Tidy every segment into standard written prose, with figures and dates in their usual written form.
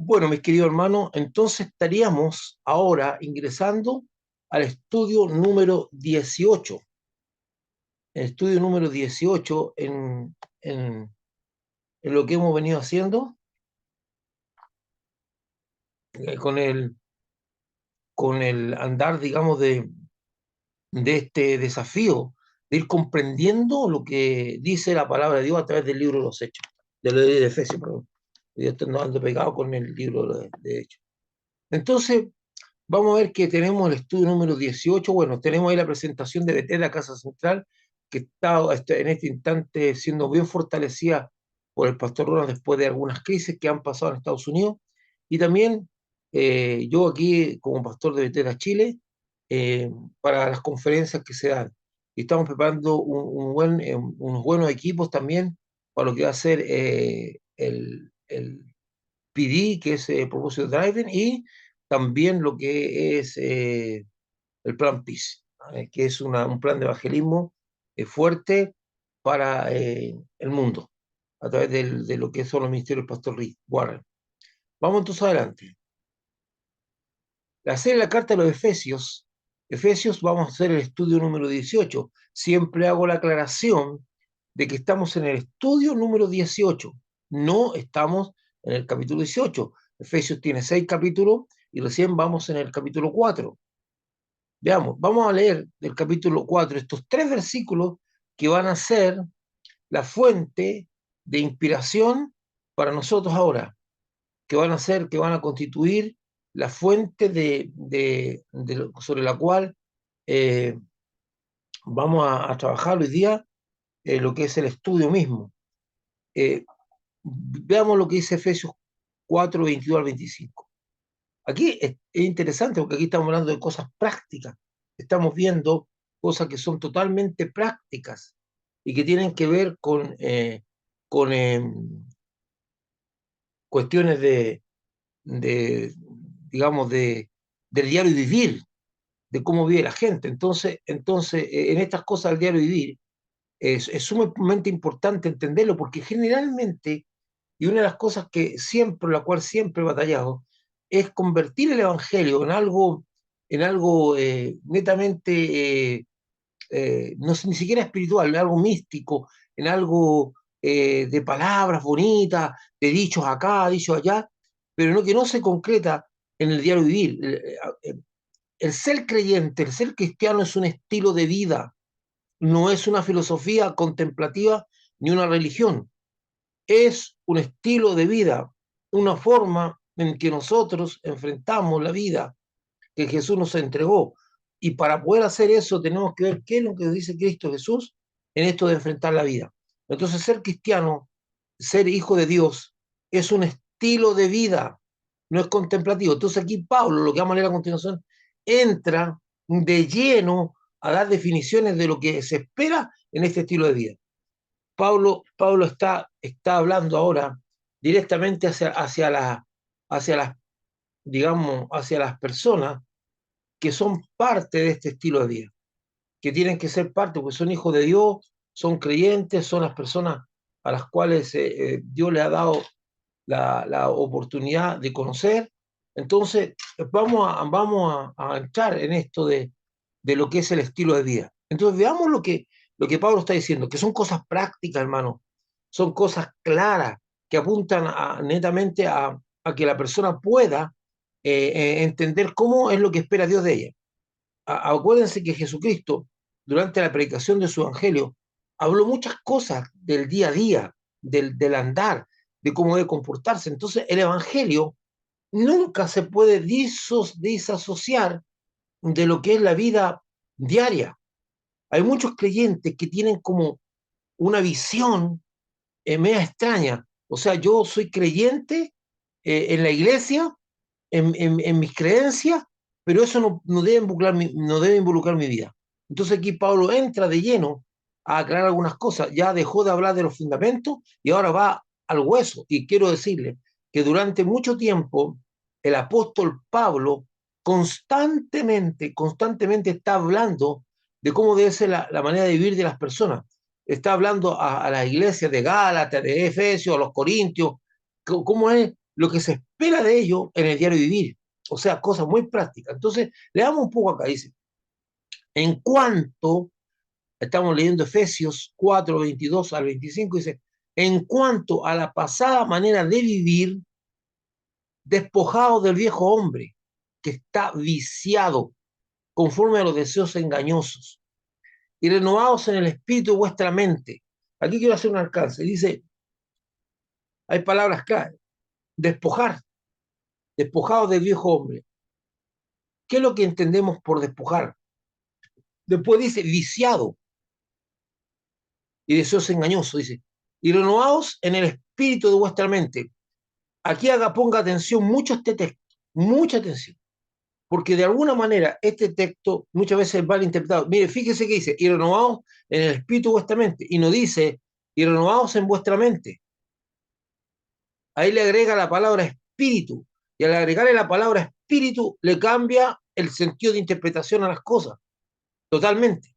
Bueno, mis queridos hermanos, entonces estaríamos ahora ingresando al estudio número 18. El estudio número 18 en lo que hemos venido haciendo con el andar, digamos, de este desafío de ir comprendiendo lo que dice la palabra de Dios a través del libro de los Hechos, de Efesios, perdón. Yo estoy ando pegado con el libro de Hechos. Entonces, vamos a ver que tenemos el estudio número 18. Bueno, tenemos ahí la presentación de Bethesda Casa Central, que está en este instante siendo bien fortalecida por el pastor Ronald después de algunas crisis que han pasado en Estados Unidos. Y también yo aquí como pastor de Bethesda Chile, eh, para las conferencias que se dan. Y estamos preparando unos buenos equipos también para lo que va a ser el PD, que es Propósito Driving, y también lo que es el Plan Peace, ¿vale? Que es un plan de evangelismo fuerte para el mundo, a través de lo que son los ministerios del pastor Rick Warren. Vamos entonces adelante. La serie de la carta de los Efesios, vamos a hacer el estudio número 18. Siempre hago la aclaración de que estamos en el estudio número 18, no estamos en el capítulo 18. Efesios tiene 6 capítulos y recién vamos en el capítulo 4. Veamos, vamos a leer del capítulo 4 estos 3 versículos que van a ser la fuente de inspiración para nosotros ahora, que van a constituir la fuente sobre la cual eh, vamos a trabajar hoy día, lo que es el estudio mismo. Veamos lo que dice Efesios 4, 22 al 25. Aquí es interesante porque aquí estamos hablando de cosas prácticas. Estamos viendo cosas que son totalmente prácticas y que tienen que ver con cuestiones de, digamos, del diario vivir, de cómo vive la gente. Entonces en estas cosas del diario vivir es sumamente importante entenderlo porque generalmente, y una de las cosas la cual siempre he batallado, es convertir el evangelio en algo netamente, no sé, ni siquiera espiritual, en algo místico, en algo de palabras bonitas, de dichos acá, dichos allá, pero no, que no se concreta en el diario vivir. El ser creyente, el ser cristiano es un estilo de vida, no es una filosofía contemplativa ni una religión, es un estilo de vida, una forma en que nosotros enfrentamos la vida que Jesús nos entregó. Y para poder hacer eso tenemos que ver qué es lo que dice Cristo Jesús en esto de enfrentar la vida. Entonces ser cristiano, ser hijo de Dios, es un estilo de vida, no es contemplativo. Entonces aquí Pablo, lo que vamos a leer a continuación, entra de lleno a dar definiciones de lo que se espera en este estilo de vida. Pablo está hablando ahora directamente hacia las, digamos, hacia las personas que son parte de este estilo de vida, que tienen que ser parte, porque son hijos de Dios, son creyentes, son las personas a las cuales Dios le ha dado la oportunidad de conocer. Entonces, vamos a entrar en esto de lo que es el estilo de vida. Entonces, veamos lo que Pablo está diciendo, que son cosas prácticas, hermano, son cosas claras que apuntan netamente a que la persona pueda entender cómo es lo que espera Dios de ella. Acuérdense que Jesucristo, durante la predicación de su evangelio, habló muchas cosas del día a día, del andar, de cómo debe comportarse. Entonces, el evangelio nunca se puede disasociar de lo que es la vida diaria. Hay muchos creyentes que tienen como una visión media extraña. O sea, yo soy creyente en la iglesia, en mis creencias, pero eso no debe involucrar mi vida. Entonces aquí Pablo entra de lleno a aclarar algunas cosas. Ya dejó de hablar de los fundamentos y ahora va al hueso. Y quiero decirle que durante mucho tiempo el apóstol Pablo constantemente está hablando de cómo debe ser la manera de vivir de las personas. Está hablando a las iglesias de Gálatas, de Efesios, a los Corintios, cómo es lo que se espera de ellos en el diario vivir. O sea, cosas muy prácticas. Entonces, leamos un poco acá, dice, en cuanto, estamos leyendo Efesios 4, 22 al 25, dice, en cuanto a la pasada manera de vivir, despojados del viejo hombre, que está viciado conforme a los deseos engañosos, y renovados en el espíritu de vuestra mente. Aquí quiero hacer un alcance. Dice, hay palabras clave. Despojar, despojados del viejo hombre. ¿Qué es lo que entendemos por despojar? Después dice, viciado y deseos engañosos, dice, y renovados en el espíritu de vuestra mente. Aquí ponga atención mucho a este texto, mucha atención, porque de alguna manera este texto muchas veces es mal interpretado. Mire, fíjese que dice, y renovados en el espíritu de vuestra mente, y no dice, y renovados en vuestra mente. Ahí le agrega la palabra espíritu, y al agregarle la palabra espíritu le cambia el sentido de interpretación a las cosas, totalmente.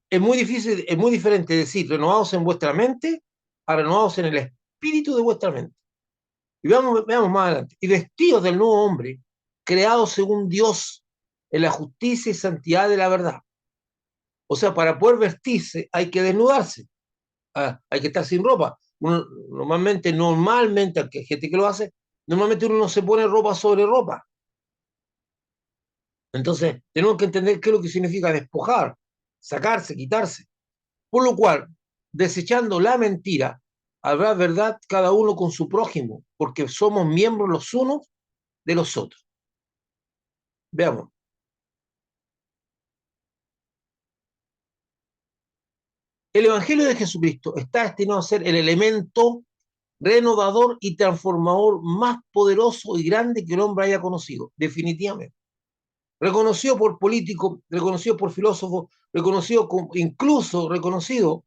Es muy difícil, es muy diferente decir renovados en vuestra mente a renovados en el espíritu de vuestra mente. Y veamos más adelante. Y vestidos del nuevo hombre, creados según Dios en la justicia y santidad de la verdad. O sea, para poder vestirse hay que desnudarse, hay que estar sin ropa. Uno, normalmente, aunque hay gente que lo hace, normalmente uno no se pone ropa sobre ropa. Entonces, tenemos que entender qué es lo que significa despojar, sacarse, quitarse. Por lo cual, desechando la mentira, habrá verdad cada uno con su prójimo, porque somos miembros los unos de los otros. Veamos. El Evangelio de Jesucristo está destinado a ser el elemento renovador y transformador más poderoso y grande que el hombre haya conocido, definitivamente. Reconocido por políticos, reconocido por filósofos, incluso reconocido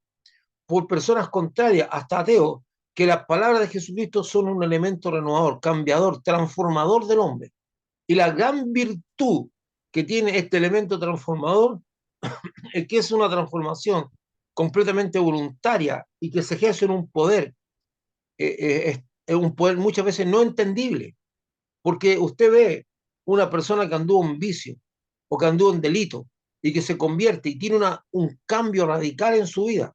por personas contrarias, hasta ateos, que las palabras de Jesucristo son un elemento renovador, cambiador, transformador del hombre. Y la gran virtud que tiene este elemento transformador es que es una transformación completamente voluntaria y que se ejerce en un poder, es un poder muchas veces no entendible, porque usted ve una persona que anduvo en vicio o que anduvo en delito y que se convierte y tiene un cambio radical en su vida.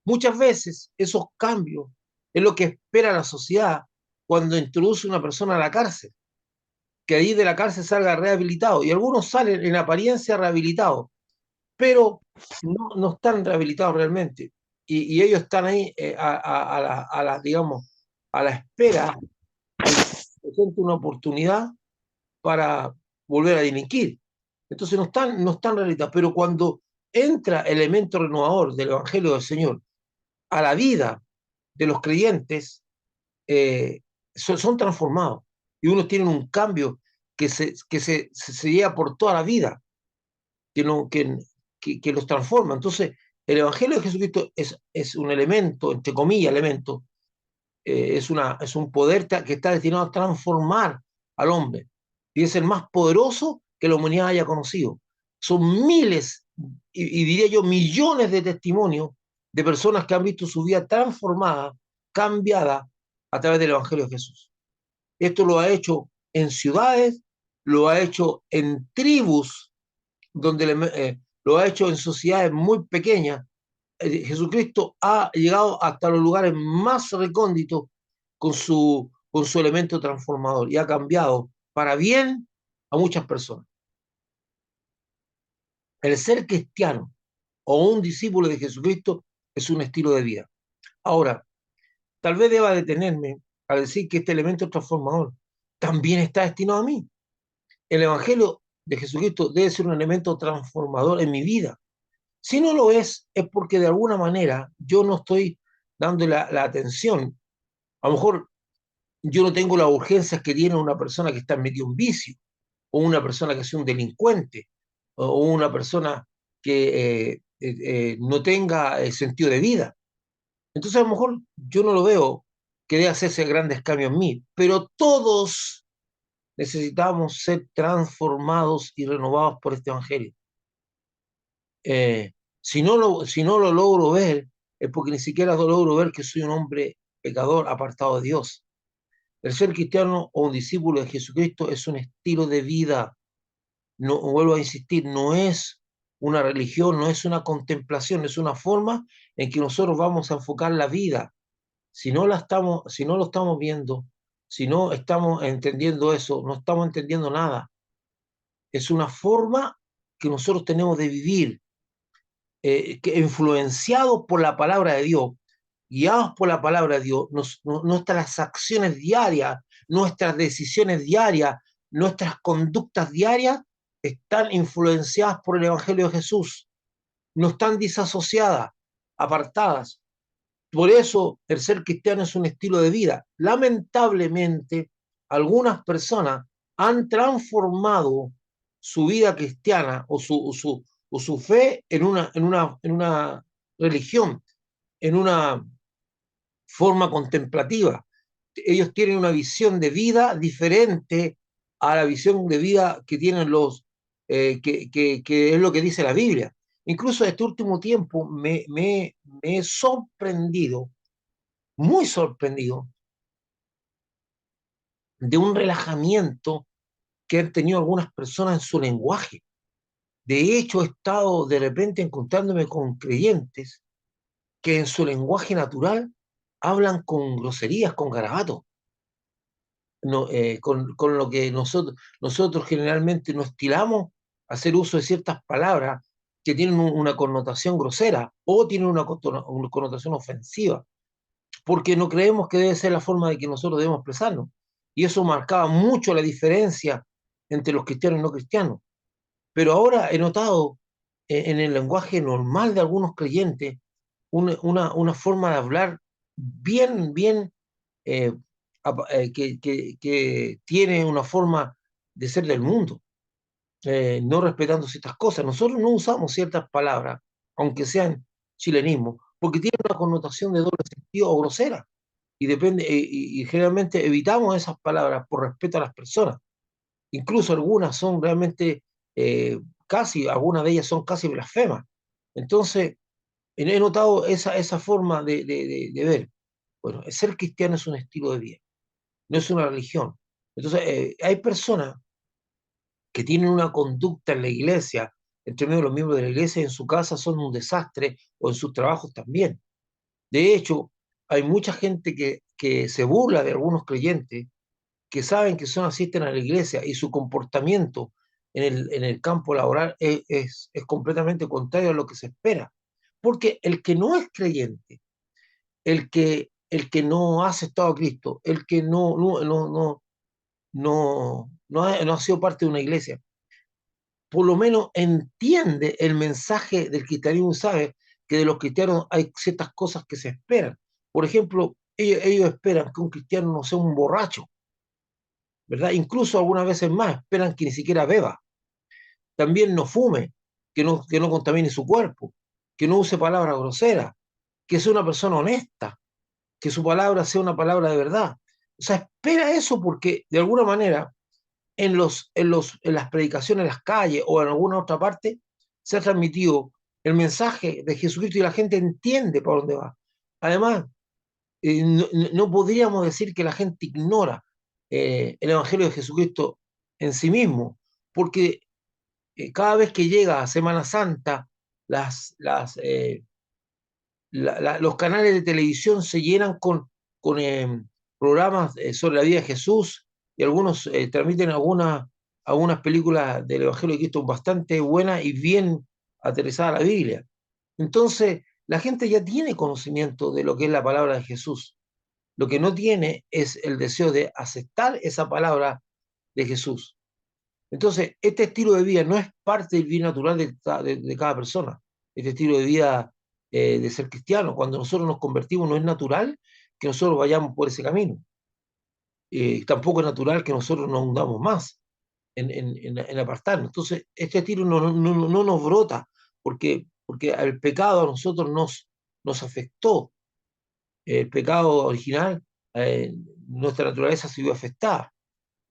Muchas veces esos cambios es lo que espera la sociedad cuando introduce una persona a la cárcel, que ahí de la cárcel salga rehabilitado. Y algunos salen en apariencia rehabilitados, pero no están rehabilitados realmente. Y ellos están ahí digamos, a la espera de que se presente una oportunidad para volver a delinquir. Entonces no están rehabilitados. Pero cuando entra el elemento renovador del Evangelio del Señor a la vida de los creyentes, son transformados y unos tienen un cambio que se lleva por toda la vida, que, no, que los transforma. Entonces, el Evangelio de Jesucristo es un elemento, entre comillas, elemento, es un poder que está destinado a transformar al hombre y es el más poderoso que la humanidad haya conocido. Son miles, y diría yo millones de testimonios de personas que han visto su vida transformada, cambiada a través del Evangelio de Jesús. Esto lo ha hecho en ciudades, lo ha hecho en tribus, lo ha hecho en sociedades muy pequeñas. Jesucristo ha llegado hasta los lugares más recónditos con su elemento transformador y ha cambiado para bien a muchas personas. El ser cristiano o un discípulo de Jesucristo es un estilo de vida. Ahora, tal vez deba detenerme a decir que este elemento transformador también está destinado a mí. El Evangelio de Jesucristo debe ser un elemento transformador en mi vida. Si no lo es porque de alguna manera yo no estoy dando la atención. A lo mejor yo no tengo las urgencias que tiene una persona que está metido en vicio, o una persona que es un delincuente, o una persona que no tenga sentido de vida. Entonces a lo mejor yo no lo veo que debe hacerse grandes cambios en mí, pero todos necesitamos ser transformados y renovados por este Evangelio. Si no lo logro ver, es porque ni siquiera lo logro ver que soy un hombre pecador apartado de Dios. El ser cristiano o un discípulo de Jesucristo es un estilo de vida. No, vuelvo a insistir, no es una religión, no es una contemplación, es una forma en que nosotros vamos a enfocar la vida. Si no lo estamos viendo, si no estamos entendiendo eso, no estamos entendiendo nada. Es una forma que nosotros tenemos de vivir, influenciados por la palabra de Dios, guiados por la palabra de Dios, nuestras acciones diarias, nuestras decisiones diarias, nuestras conductas diarias están influenciadas por el Evangelio de Jesús, no están disasociadas, apartadas. Por eso el ser cristiano es un estilo de vida. Lamentablemente, algunas personas han transformado su vida cristiana o su fe en una religión, en una forma contemplativa. Ellos tienen una visión de vida diferente a la visión de vida que tienen que es lo que dice la Biblia. Incluso este último tiempo me he sorprendido, muy sorprendido, de un relajamiento que han tenido algunas personas en su lenguaje. De hecho, he estado de repente encontrándome con creyentes que en su lenguaje natural hablan con groserías, con garabatos, no, con lo que nosotros generalmente nos estilamos a hacer uso de ciertas palabras que tienen una connotación grosera o tienen una connotación ofensiva, porque no creemos que debe ser la forma de que nosotros debemos expresarnos. Y eso marcaba mucho la diferencia entre los cristianos y no cristianos. Pero ahora he notado en el lenguaje normal de algunos creyentes una forma de hablar bien eh, que tiene una forma de ser del mundo, no respetando ciertas cosas. Nosotros no usamos ciertas palabras, aunque sean chilenismo, porque tienen una connotación de doble sentido o grosera. Y depende, y generalmente evitamos esas palabras por respeto a las personas. Incluso algunas son realmente algunas de ellas son casi blasfemas. Entonces, he notado esa forma de ver. Bueno, ser cristiano es un estilo de vida, no es una religión. Entonces, hay personas que tienen una conducta en la iglesia, entre medio de los miembros de la iglesia, en su casa son un desastre o en sus trabajos también. De hecho, hay mucha gente que se burla de algunos creyentes que saben que son asisten a la iglesia y su comportamiento en el campo laboral es completamente contrario a lo que se espera. Porque el que no es creyente, el que no ha aceptado a Cristo, el que no ha sido parte de una iglesia, por lo menos entiende el mensaje del cristianismo y sabe que de los cristianos hay ciertas cosas que se esperan. Por ejemplo, ellos esperan que un cristiano no sea un borracho, ¿verdad? Incluso algunas veces más esperan que ni siquiera beba, también no fume, que no contamine su cuerpo, que no use palabras groseras, que sea una persona honesta, que su palabra sea una palabra de verdad. O sea, espera eso porque de alguna manera en las predicaciones en las calles o en alguna otra parte se ha transmitido el mensaje de Jesucristo y la gente entiende para dónde va. Además, no podríamos decir que la gente ignora el Evangelio de Jesucristo en sí mismo, porque cada vez que llega a Semana Santa, las, las, los canales de televisión se llenan con programas sobre la vida de Jesús y algunos transmiten algunas películas del Evangelio de Cristo bastante buenas y bien aterrizadas a la Biblia. Entonces, la gente ya tiene conocimiento de lo que es la palabra de Jesús. Lo que no tiene es el deseo de aceptar esa palabra de Jesús. Entonces, este estilo de vida no es parte del bien natural de cada persona. Este estilo de vida de ser cristiano, cuando nosotros nos convertimos, no es natural que nosotros vayamos por ese camino. Tampoco es natural que nosotros nos hundamos más en apartarnos. Entonces, este estilo no nos brota porque el pecado a nosotros nos afectó. El pecado original, nuestra naturaleza se vio afectada.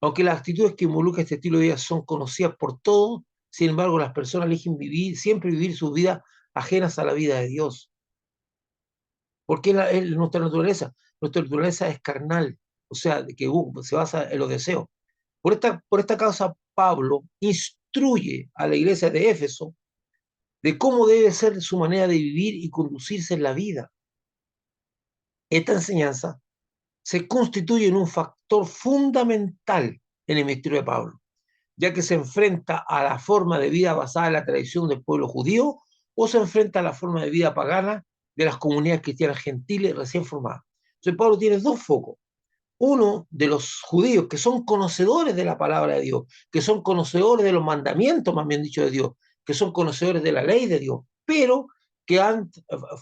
Aunque las actitudes que involucra este estilo de vida son conocidas por todos, sin embargo, las personas eligen siempre vivir sus vidas ajenas a la vida de Dios. Porque es nuestra naturaleza. Nuestra naturaleza es carnal. o sea, que se basa en los deseos. Por esta causa, Pablo instruye a la iglesia de Éfeso de cómo debe ser su manera de vivir y conducirse en la vida. Esta enseñanza se constituye en un factor fundamental en el ministerio de Pablo, ya que se enfrenta a la forma de vida basada en la tradición del pueblo judío o se enfrenta a la forma de vida pagana de las comunidades cristianas gentiles recién formadas. Entonces Pablo tiene dos focos. Uno de los judíos que son conocedores de la palabra de Dios, que son conocedores de los mandamientos, más bien dicho, de Dios, que son conocedores de la ley de Dios, pero que han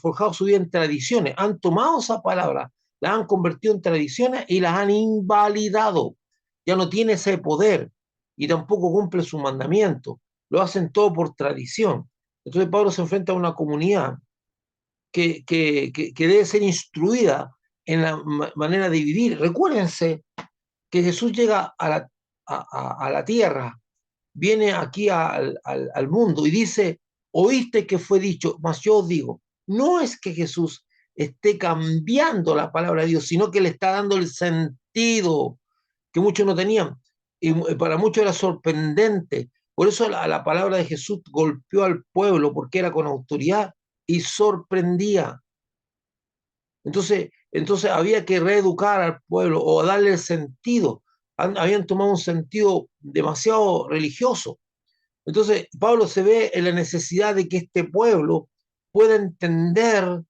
forjado su vida en tradiciones, han tomado esa palabra, la han convertido en tradiciones y las han invalidado. Ya no tiene ese poder y tampoco cumple su mandamiento. Lo hacen todo por tradición. Entonces Pablo se enfrenta a una comunidad que debe ser instruida en la manera de vivir. Recuérdense que Jesús llega a la tierra, viene aquí al mundo y dice, oíste que fue dicho, mas yo os digo, no es que Jesús esté cambiando la palabra de Dios, sino que le está dando el sentido que muchos no tenían. Y para muchos era sorprendente. Por eso la palabra de Jesús golpeó al pueblo, porque era con autoridad y sorprendía. Entonces había que reeducar al pueblo o darle el sentido. Habían tomado un sentido demasiado religioso. Entonces Pablo se ve en la necesidad de que este pueblo pueda entender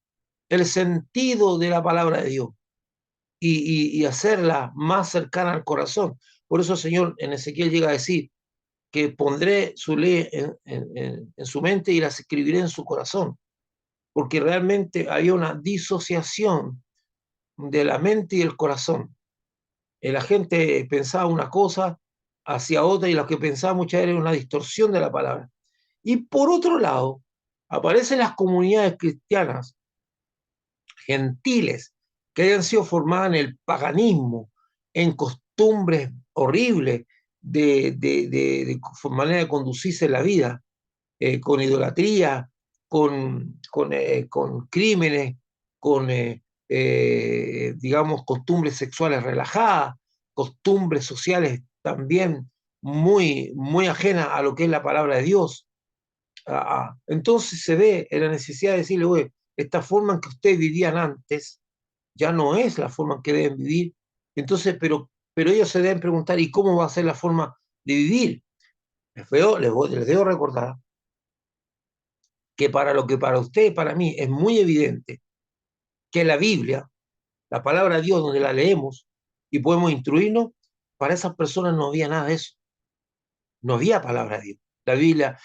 el sentido de la palabra de Dios y hacerla más cercana al corazón. Por eso el Señor en Ezequiel llega a decir que pondré su ley en su mente y las escribiré en su corazón, porque realmente había una disociación de la mente y el corazón. La gente pensaba una cosa, hacía otra, y lo que pensaba muchas veces era una distorsión de la palabra. Y por otro lado, aparecen las comunidades cristianas gentiles que hayan sido formadas en el paganismo, en costumbres horribles de manera de conducirse en la vida, con idolatría, con crímenes, con digamos, costumbres sexuales relajadas, costumbres sociales también muy, muy ajenas a lo que es la palabra de Dios. Entonces se ve en la necesidad de decirle, oye, esta forma en que ustedes vivían antes ya no es la forma en que deben vivir. Entonces, pero ellos se deben preguntar, ¿y cómo va a ser la forma de vivir? Les debo recordar que para lo que para usted y para mí es muy evidente, que la Biblia, la palabra de Dios donde la leemos y podemos instruirnos, para esas personas no había nada de eso. No había palabra de Dios. La Biblia,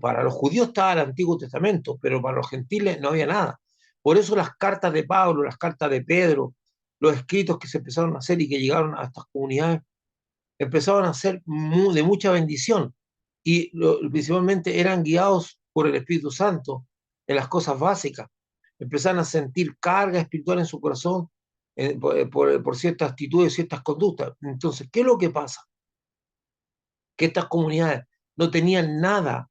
para los judíos estaba el Antiguo Testamento, pero para los gentiles no había nada. Por eso las cartas de Pablo, las cartas de Pedro, los escritos que se empezaron a hacer y que llegaron a estas comunidades, empezaban a ser de mucha bendición y principalmente eran guiados por el Espíritu Santo en las cosas básicas. Empezaron a sentir carga espiritual en su corazón por ciertas actitudes, ciertas conductas. Entonces, ¿qué es lo que pasa? Que estas comunidades no tenían nada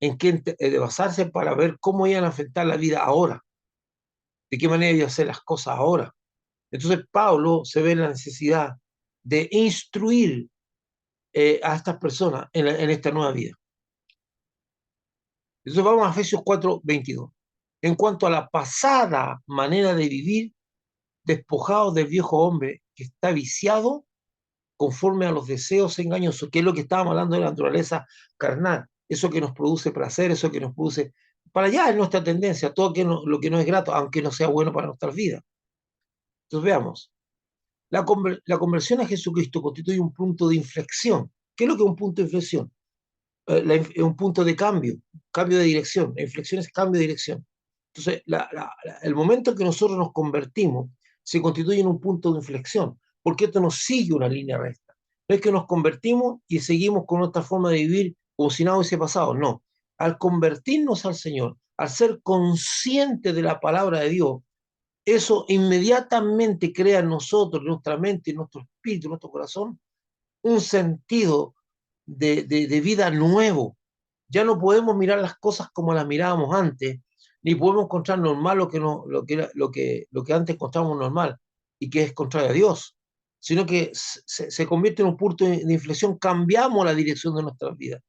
en qué basarse para ver cómo iban a afectar la vida ahora, de qué manera iban a hacer las cosas ahora. Entonces Pablo se ve en la necesidad de instruir a estas personas en esta nueva vida. Entonces vamos a Efesios 4:22. En cuanto a la pasada manera de vivir, despojados del viejo hombre que está viciado conforme a los deseos engañosos, que es lo que estábamos hablando de la naturaleza carnal, eso que nos produce placer, eso que nos produce, para allá es nuestra tendencia, todo lo que no es grato, aunque no sea bueno para nuestras vidas. Entonces veamos, la conversión a Jesucristo constituye un punto de inflexión. ¿Qué es lo que es un punto de inflexión? Es un punto de cambio de dirección. La inflexión es cambio de dirección. Entonces, el momento en que nosotros nos convertimos se constituye en un punto de inflexión, porque esto nos sigue una línea recta. No es que nos convertimos y seguimos con nuestra forma de vivir como si nada hubiese pasado, no. Al convertirnos al Señor, al ser consciente de la palabra de Dios, eso inmediatamente crea en nosotros, en nuestra mente, en nuestro espíritu, en nuestro corazón, un sentido de vida nuevo. Ya no podemos mirar las cosas como las mirábamos antes, ni podemos encontrar normal lo que antes encontrábamos normal y que es contrario a Dios. sino que se convierte en un punto de inflexión, cambiamos la dirección de nuestras vidas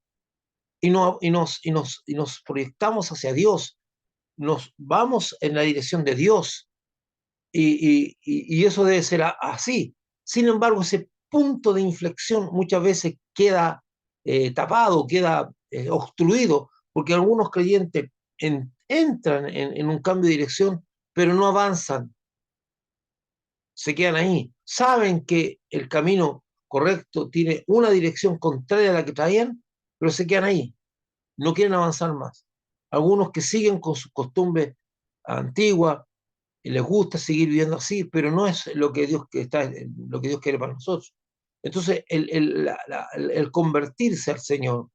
y nos proyectamos hacia Dios, nos vamos en la dirección de Dios y eso debe ser así. Sin embargo, ese punto de inflexión muchas veces queda tapado, queda obstruido, porque algunos creyentes entran en un cambio de dirección, pero no avanzan, se quedan ahí. Saben que el camino correcto tiene una dirección contraria a la que traían, pero se quedan ahí, no quieren avanzar más. Algunos que siguen con sus costumbres antiguas, y les gusta seguir viviendo así, pero no es lo que Dios, lo que Dios quiere para nosotros. Entonces, el convertirse al Señor,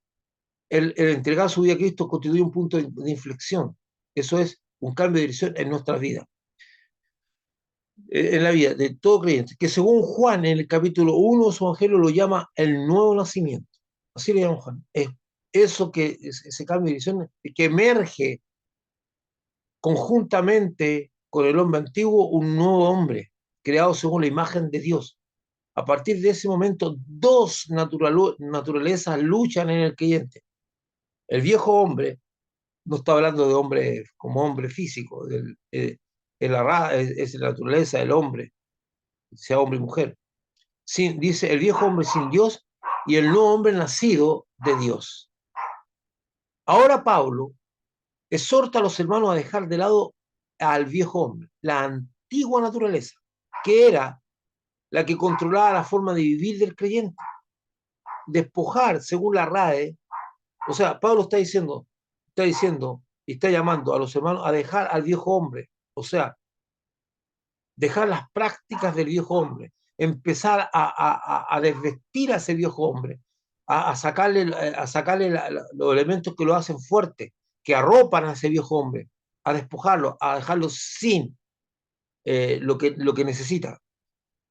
el entregar su vida a Cristo constituye un punto de inflexión. Eso es un cambio de dirección en nuestra vida, en la vida de todo creyente, que según Juan en el capítulo 1 de su evangelio lo llama el nuevo nacimiento. Así le llama Juan. Es eso ese cambio de dirección que emerge conjuntamente con el hombre antiguo un nuevo hombre, creado según la imagen de Dios. A partir de ese momento, dos naturalezas luchan en el creyente. El viejo hombre, no está hablando de hombre como hombre físico, es la naturaleza del hombre, sea hombre y mujer. Dice el viejo hombre sin Dios y el nuevo hombre nacido de Dios. Ahora Pablo exhorta a los hermanos a dejar de lado al viejo hombre, la antigua naturaleza, que era la que controlaba la forma de vivir del creyente. Despojar, según la RAE, o sea, Pablo está diciendo y está llamando a los hermanos a dejar al viejo hombre, o sea, dejar las prácticas del viejo hombre, empezar a desvestir a ese viejo hombre, a sacarle los elementos que lo hacen fuerte, que arropan a ese viejo hombre, a despojarlo, a dejarlo sin lo que necesita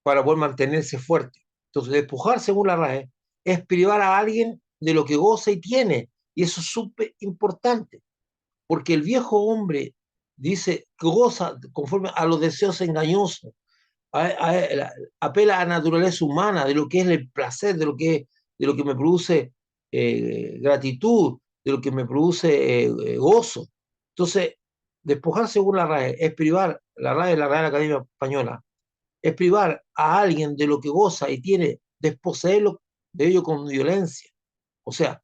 para poder mantenerse fuerte. Entonces, despojar, según la RAE, es privar a alguien de lo que goza y tiene, y eso es súper importante, porque el viejo hombre dice que goza conforme a los deseos engañosos, apela a la naturaleza humana, de lo que es el placer, de lo que me produce gratitud, de lo que me produce gozo. Entonces, despojar según la RAE es privar, la Real Academia Española, es privar a alguien de lo que goza y tiene, desposeerlo de ello con violencia. O sea,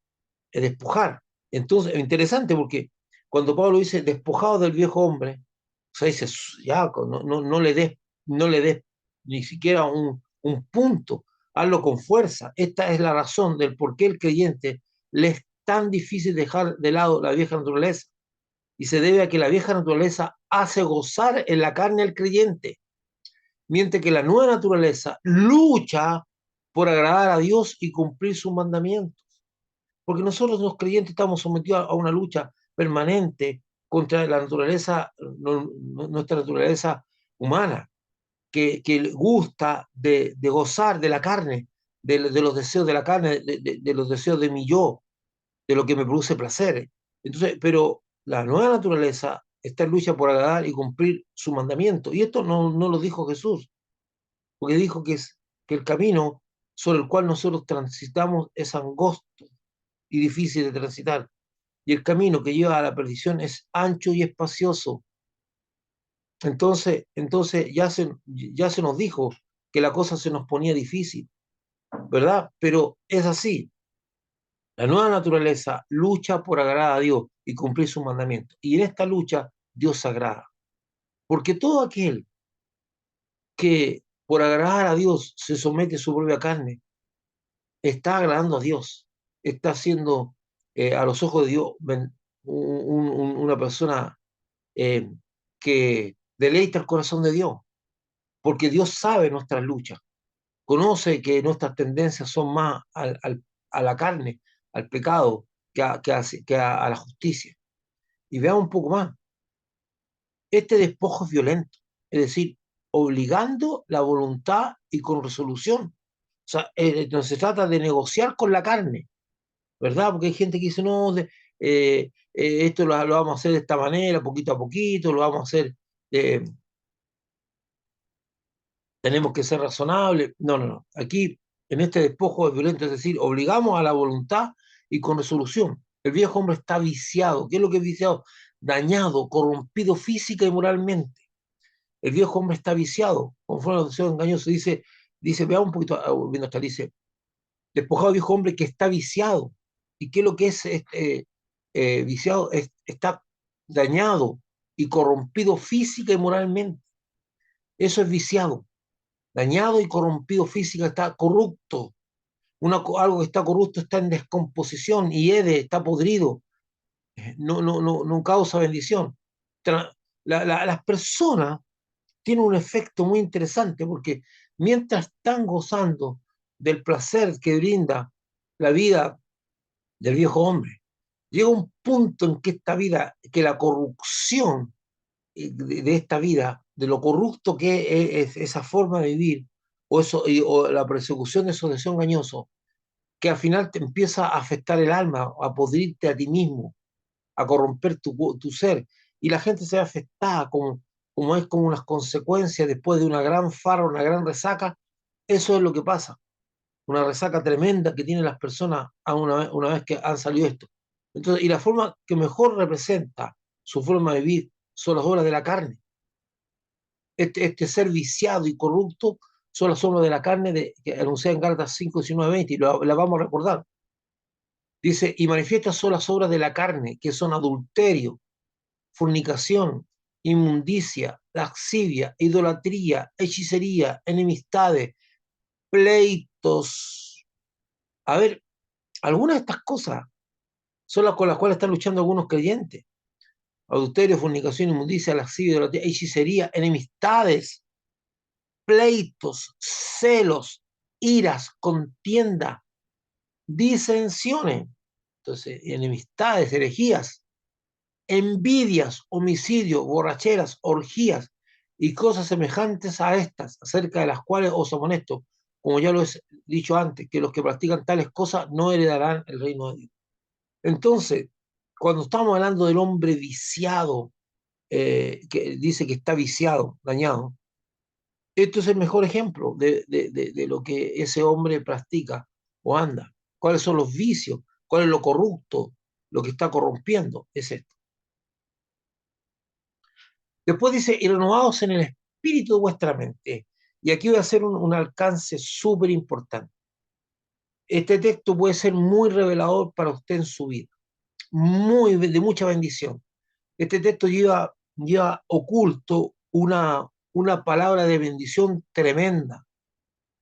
es despojar. Entonces, es interesante porque cuando Pablo dice despojado del viejo hombre, o sea, dice, ya, no le des ni siquiera un punto, hazlo con fuerza. Esta es la razón del por qué el creyente le es tan difícil dejar de lado la vieja naturaleza. Y se debe a que la vieja naturaleza hace gozar en la carne al creyente, mientras que la nueva naturaleza lucha por agradar a Dios y cumplir sus mandamientos. Porque nosotros los creyentes estamos sometidos a una lucha permanente contra la naturaleza, nuestra naturaleza humana, que gusta de gozar de la carne, de los deseos de la carne, de los deseos de mi yo, de lo que me produce placer. Entonces, pero la nueva naturaleza está en lucha por agradar y cumplir su mandamiento. Y esto no lo dijo Jesús, porque dijo que el camino sobre el cual nosotros transitamos es angosto y difícil de transitar, y el camino que lleva a la perdición es ancho y espacioso. Entonces ya se nos dijo que la cosa se nos ponía difícil, ¿verdad? Pero es así. La nueva naturaleza lucha por agradar a Dios y cumplir sus mandamientos. Y en esta lucha Dios se agrada. Porque todo aquel que por agradar a Dios se somete a su propia carne, está agradando a Dios, está siendo a los ojos de Dios una persona eh, que deleita el corazón de Dios, porque Dios sabe nuestras luchas, conoce que nuestras tendencias son más a la carne, al pecado, que a la justicia. Y veamos un poco más, este despojo es violento, es decir, obligando la voluntad y con resolución. O sea, no se trata de negociar con la carne, ¿verdad? Porque hay gente que dice, no, esto lo vamos a hacer de esta manera, poquito a poquito, lo vamos a hacer tenemos que ser razonables. No, no, no. Aquí, en este despojo es violento, es decir, obligamos a la voluntad y con resolución. El viejo hombre está viciado. ¿Qué es lo que es viciado? Dañado, corrompido física y moralmente. El viejo hombre está viciado, conforme a los deseos engañosos. Dice, veamos un poquito, viendo hasta, dice, despojado viejo hombre que está viciado. ¿Y qué es lo que es viciado? Está dañado y corrompido física y moralmente. Eso es viciado. Dañado y corrompido física, está corrupto. Algo que está corrupto está en descomposición y está podrido. No causa bendición. Las personas tienen un efecto muy interesante porque mientras están gozando del placer que brinda la vida del viejo hombre, llega un punto en que esta vida, que la corrupción de esta vida, de lo corrupto que es esa forma de vivir, o la persecución de esos deseos engañosos, que al final te empieza a afectar el alma, a podrirte a ti mismo, a corromper tu ser, y la gente se ve afectada como es como unas consecuencias después de una gran farra, una gran resaca. Eso es lo que pasa, una resaca tremenda que tienen las personas una vez que han salido esto. Entonces, y la forma que mejor representa su forma de vivir son las obras de la carne. Este ser viciado y corrupto son las obras de la carne que anuncia en Gálatas 5, 19, 20, y la vamos a recordar. Dice, y manifiestas son las obras de la carne, que son adulterio, fornicación, inmundicia, lascivia, idolatría, hechicería, enemistades, pleitos. A ver, algunas de estas cosas son las con las cuales están luchando algunos creyentes. Adulterio, fornicación, inmundicia, lascivia, idolatría, hechicería, enemistades, pleitos, celos, iras, contienda, disensiones, entonces, enemistades, herejías, envidias, homicidios, borracheras, orgías y cosas semejantes a estas, acerca de las cuales os amonesto, como ya lo he dicho antes, que los que practican tales cosas no heredarán el reino de Dios. Entonces, cuando estamos hablando del hombre viciado, que dice que está viciado, dañado, esto es el mejor ejemplo de lo que ese hombre practica o anda. ¿Cuáles son los vicios? ¿Cuál es lo corrupto? Lo que está corrompiendo es esto. Después dice, y renovados en el espíritu de vuestra mente. Y aquí voy a hacer un alcance súper importante. Este texto puede ser muy revelador para usted en su vida, de mucha bendición. Este texto lleva oculto una palabra de bendición tremenda.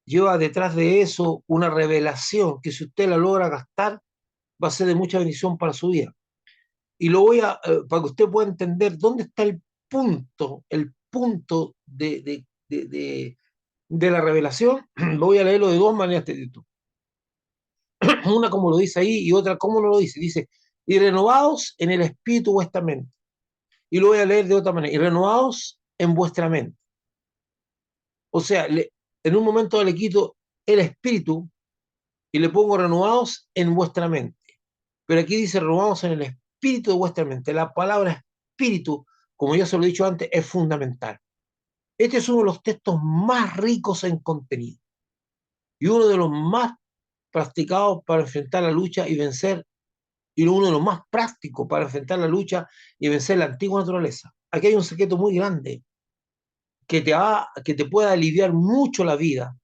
Lleva detrás de eso una revelación que si usted la logra gastar, va a ser de mucha bendición para su vida. Y lo para que usted pueda entender dónde está el punto de la revelación, lo voy a leerlo de dos maneras. Una como lo dice ahí y otra como no lo dice. Dice, y renovados en el espíritu vuestra mente. Y lo voy a leer de otra manera, y renovados en vuestra mente. O sea, en un momento le quito el espíritu y le pongo renovados en vuestra mente. Pero aquí dice renovados en el espíritu de vuestra mente. La palabra espíritu, como ya se lo he dicho antes, es fundamental. Este es uno de los textos más ricos en contenido y uno de los más practicados para enfrentar la lucha y vencer, y uno de los más prácticos para enfrentar la lucha y vencer la antigua naturaleza. Aquí hay un secreto muy grande que te puede aliviar mucho la vida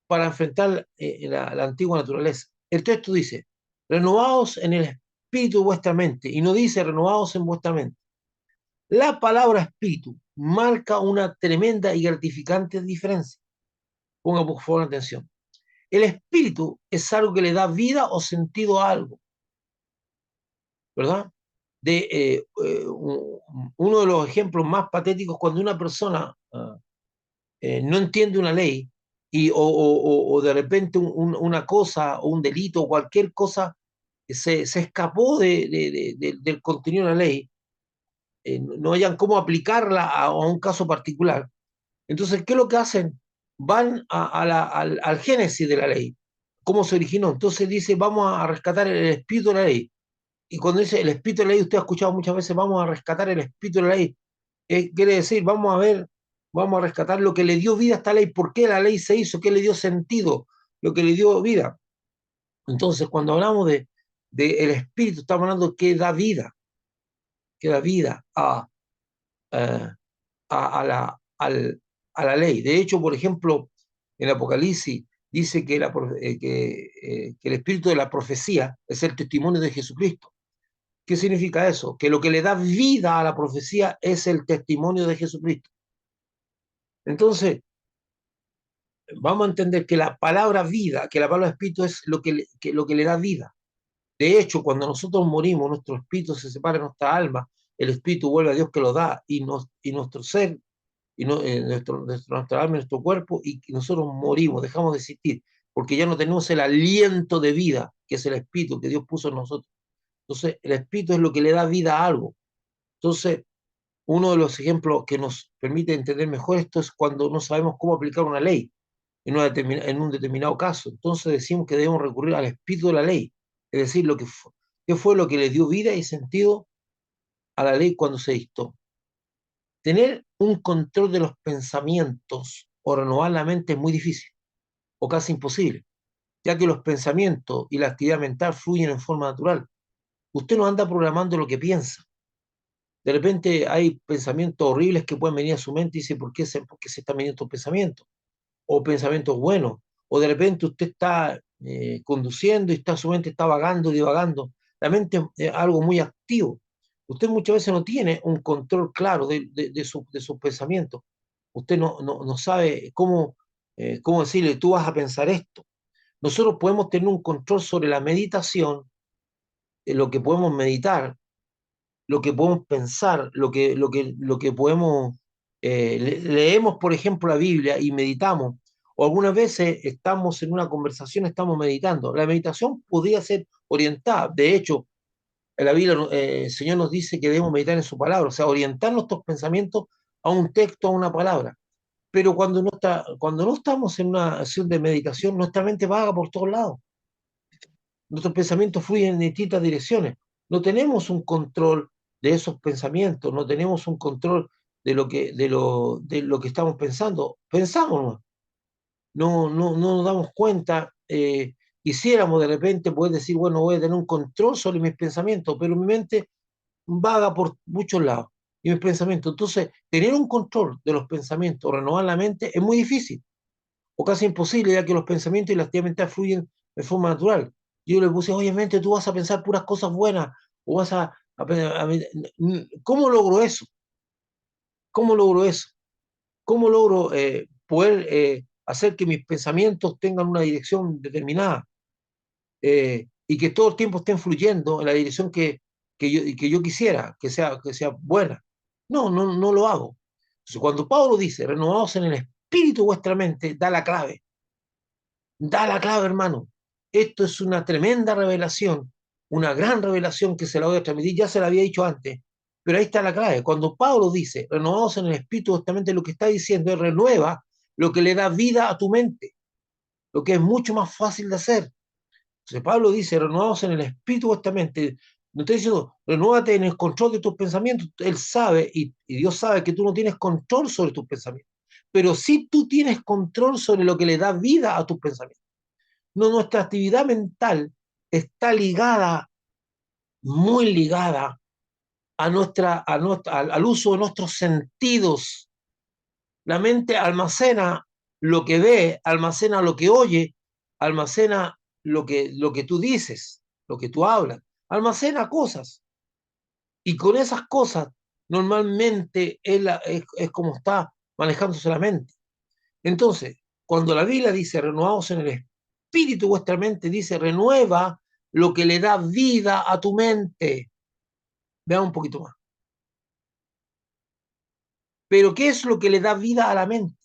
para enfrentar la antigua naturaleza. El texto dice, renovados en el espíritu de vuestra mente, y no dice renovados en vuestra mente. La palabra espíritu marca una tremenda y gratificante diferencia. Ponga por favor atención. El espíritu es algo que le da vida o sentido a algo, ¿verdad? Uno de los ejemplos más patéticos cuando una persona no entiende una ley o de repente una cosa o un delito o cualquier cosa se escapó del contenido de la ley, no hayan cómo aplicarla a un caso particular. Entonces, ¿qué es lo que hacen? Van al génesis de la ley, cómo se originó. Entonces dice, vamos a rescatar el espíritu de la ley. Y cuando dice el espíritu de la ley, usted ha escuchado muchas veces, vamos a rescatar el espíritu de la ley. Quiere decir, vamos a rescatar lo que le dio vida a esta ley, por qué la ley se hizo, qué le dio sentido, lo que le dio vida. Entonces, cuando hablamos de el Espíritu, estamos hablando que da vida eh, a la ley. De hecho, por ejemplo, en Apocalipsis dice que el espíritu de la profecía es el testimonio de Jesucristo. ¿Qué significa eso? Que lo que le da vida a la profecía es el testimonio de Jesucristo. Entonces, vamos a entender que la palabra vida, que la palabra espíritu es lo que le da vida. De hecho, cuando nosotros morimos, nuestro espíritu se separa de nuestra alma, el espíritu vuelve a Dios que lo da y nuestro ser y no, nuestra alma, nuestro cuerpo, y nosotros morimos, dejamos de existir, porque ya no tenemos el aliento de vida, que es el espíritu que Dios puso en nosotros. Entonces, el espíritu es lo que le da vida a algo. Entonces, uno de los ejemplos que nos permite entender mejor esto es cuando no sabemos cómo aplicar una ley en un determinado caso. Entonces decimos que debemos recurrir al espíritu de la ley, es decir, qué fue lo que le dio vida y sentido a la ley cuando se dictó. Tener un control de los pensamientos o renovar la mente es muy difícil o casi imposible, ya que los pensamientos y la actividad mental fluyen en forma natural. Usted no anda programando lo que piensa. De repente hay pensamientos horribles que pueden venir a su mente y dice, por qué se están viniendo estos pensamientos? O pensamientos buenos. O de repente usted está conduciendo y su mente está vagando, divagando. La mente es algo muy activo. Usted muchas veces no tiene un control claro de sus pensamientos. Usted no sabe cómo decirle, tú vas a pensar esto. Nosotros podemos tener un control sobre la meditación, lo que podemos meditar, lo que podemos pensar, lo que podemos, leemos, por ejemplo, la Biblia y meditamos, o algunas veces estamos en una conversación, estamos meditando. La meditación podría ser orientada. De hecho, en la Biblia el Señor nos dice que debemos meditar en su palabra, o sea, orientar nuestros pensamientos a un texto, a una palabra. Pero cuando no estamos en una acción de meditación, nuestra mente vaga por todos lados. Nuestros pensamientos fluyen en distintas direcciones. No tenemos un control de esos pensamientos, no tenemos un control de lo que estamos pensando. Pensamos, no nos damos cuenta. Quisiéramos de repente poder decir, bueno, voy a tener un control sobre mis pensamientos, pero mi mente vaga por muchos lados y mis pensamientos. Entonces, tener un control de los pensamientos, renovar la mente, es muy difícil o casi imposible, ya que los pensamientos y la actividad mental fluyen de forma natural. Yo le puse, oye, mente, tú vas a pensar puras cosas buenas, o vas ¿cómo logro eso? ¿Cómo logro eso? ¿Cómo logro poder hacer que mis pensamientos tengan una dirección determinada y que todo el tiempo estén fluyendo en la dirección que yo quisiera, que sea buena? No lo hago. Entonces, cuando Pablo dice, renovados en el espíritu vuestra mente, da la clave, hermano. Esto es una tremenda revelación, una gran revelación que se la voy a transmitir, ya se la había dicho antes, pero ahí está la clave. Cuando Pablo dice, renovados en el espíritu, justamente lo que está diciendo es renueva lo que le da vida a tu mente, lo que es mucho más fácil de hacer. Entonces Pablo dice, renovados en el espíritu vuestra mente. No está diciendo, renuévate en el control de tus pensamientos. Él sabe y Dios sabe que tú no tienes control sobre tus pensamientos, pero sí tú tienes control sobre lo que le da vida a tus pensamientos. No, nuestra actividad mental está ligada, muy ligada al uso de nuestros sentidos. La mente almacena lo que ve, almacena lo que oye, almacena lo que tú dices, lo que tú hablas, almacena cosas. Y con esas cosas, normalmente es como está manejándose la mente. Entonces, cuando la Biblia dice renovados en el espíritu vuestra mente, dice renueva lo que le da vida a tu mente. Veamos un poquito más. Pero ¿qué es lo que le da vida a la mente?